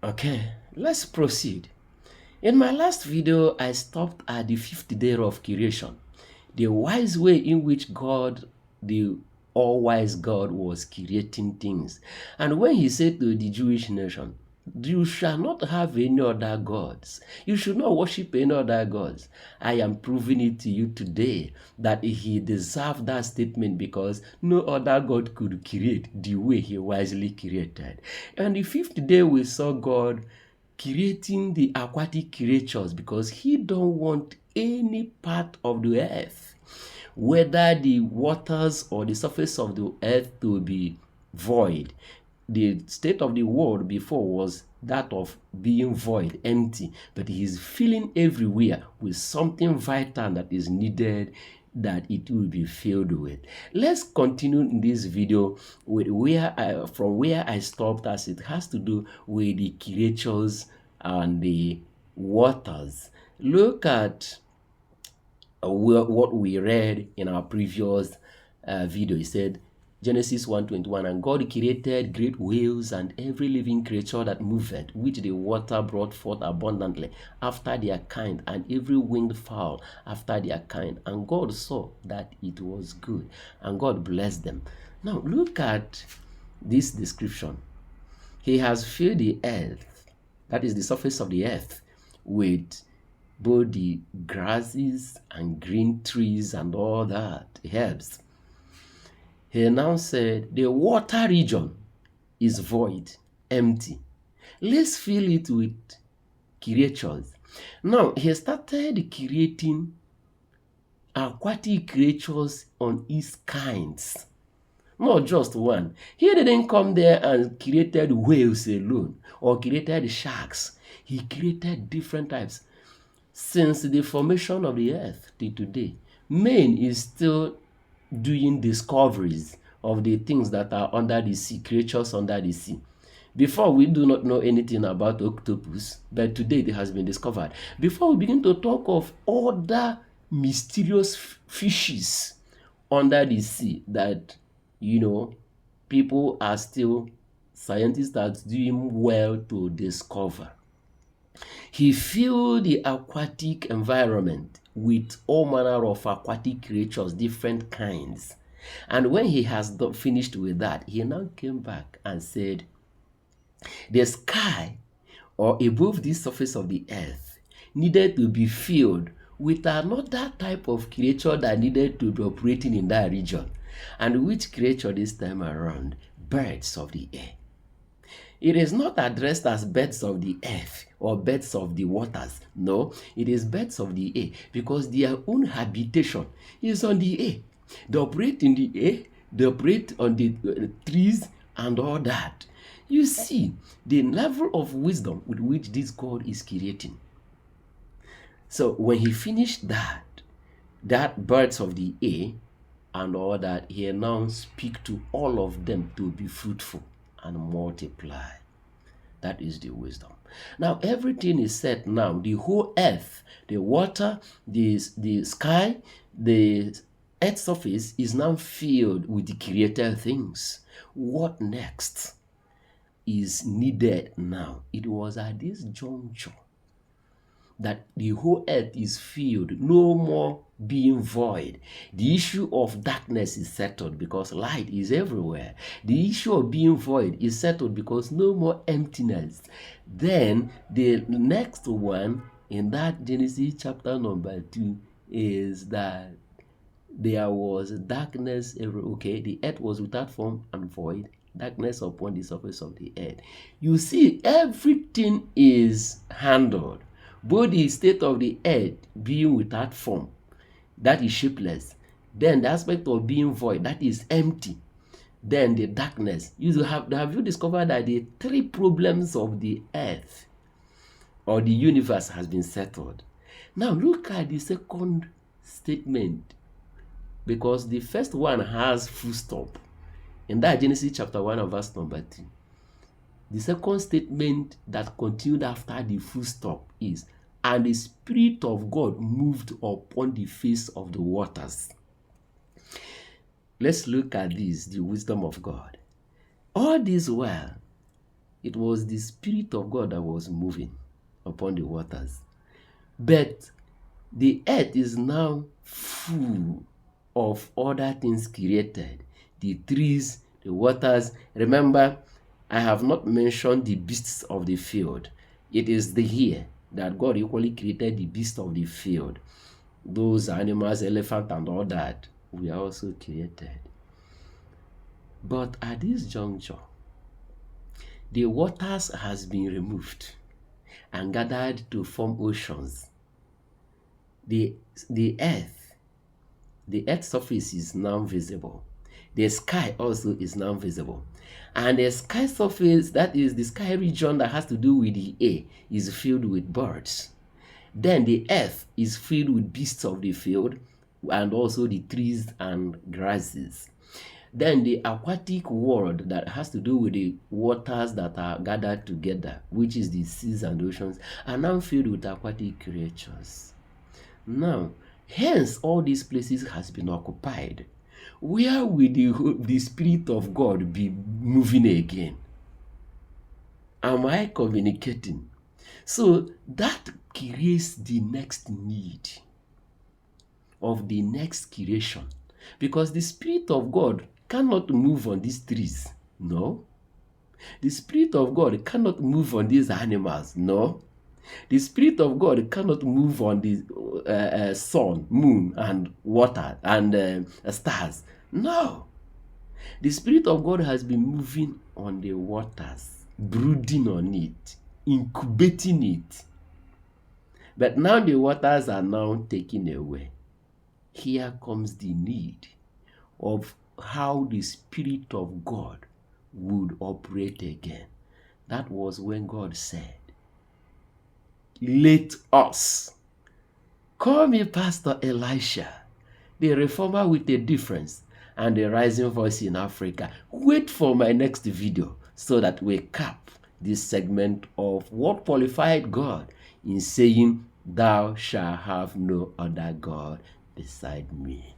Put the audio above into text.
Okay, let's proceed. In my last video, I stopped at the fifth day of creation, the wise way in which God, the all wise God, was creating things. And when he said to the Jewish nation, you shall not have any other gods. You should not worship any other gods. I am proving it to you today that he deserved that statement because no other God could create the way he wisely created. And the fifth day, we saw God creating the aquatic creatures because he don't want any part of the earth, whether the waters or the surface of the earth, to be void. The state of the world before was that of being void, empty, but he is filling everywhere with something vital that is needed, that it will be filled with. Let's continue in this video with from where I stopped, as it has to do with the creatures and the waters. Look at what we read in our previous video. He said, Genesis 1:21, and God created great whales and every living creature that moveth, which the water brought forth abundantly after their kind, and every winged fowl after their kind. And God saw that it was good, and God blessed them. Now look at this description. He has filled the earth, that is the surface of the earth, with both the grasses and green trees and all that, herbs. He now said, the water region is void, empty. Let's fill it with creatures. Now, he started creating aquatic creatures on its kinds. Not just one. He didn't come there and created whales alone or created sharks. He created different types. Since the formation of the earth till today, man is still doing discoveries of the things that are under the sea, creatures under the sea. Before, we do not know anything about octopus, but today it has been discovered. Before we begin to talk of other mysterious fishes under the sea that, people are still, scientists are doing well to discover. He filled the aquatic environment with all manner of aquatic creatures, different kinds. And when he has finished with that, he now came back and said, the sky, or above the surface of the earth, needed to be filled with another type of creature that needed to be operating in that region. And which creature this time around? Birds of the air. It is not addressed as birds of the earth or birds of the waters. No, it is birds of the air because their own habitation is on the air. They operate in the air, they operate on the trees and all that. You see the level of wisdom with which this God is creating. So when he finished that birds of the air and all that, he now speak to all of them to be fruitful and multiply. That is the wisdom. Now everything is set now. The whole earth, the water, the sky, the earth surface is now filled with the created things. What next is needed now? It was at this juncture that the whole earth is filled, no more being void. The issue of darkness is settled because light is everywhere. The issue of being void is settled because no more emptiness. Then the next one in that Genesis chapter number 2 is that there was darkness everywhere. Okay, the earth was without form and void, darkness upon the surface of the earth. You see, everything is handled. Both the state of the earth being without form, that is shapeless. Then the aspect of being void, that is empty. Then the darkness. Have you discovered that the three problems of the earth or the universe has been settled? Now look at the second statement, because the first one has full stop. In that Genesis chapter 1 and verse number 2. The second statement that continued after the full stop is, and the Spirit of God moved upon the face of the waters. Let's look at this, the wisdom of God. All this while, it was the Spirit of God that was moving upon the waters. But the earth is now full of other things created, the trees, the waters. Remember, I have not mentioned the beasts of the field. It is here that God equally created the beasts of the field. Those animals, elephant and all that, we are also created. But at this juncture, the waters has been removed and gathered to form oceans. The earth's surface is now visible. The sky also is now visible. And the sky surface, that is the sky region that has to do with the air, is filled with birds. Then the earth is filled with beasts of the field and also the trees and grasses. Then the aquatic world that has to do with the waters that are gathered together, which is the seas and oceans, are now filled with aquatic creatures. Now, hence all these places has been occupied. Where will the Spirit of God be moving again? Am I communicating? So that creates the next need of the next creation, because the Spirit of God cannot move on these trees. No. The Spirit of God cannot move on these animals. No. The Spirit of God cannot move on the sun, moon, and water, and stars. No. The Spirit of God has been moving on the waters, brooding on it, incubating it. But now the waters are now taken away. Here comes the need of how the Spirit of God would operate again. That was when God said, "Let us." Call me Pastor Elisha, the reformer with a difference and a rising voice in Africa. Wait for my next video so that we cap this segment of what qualified God in saying, "Thou shalt have no other God beside me."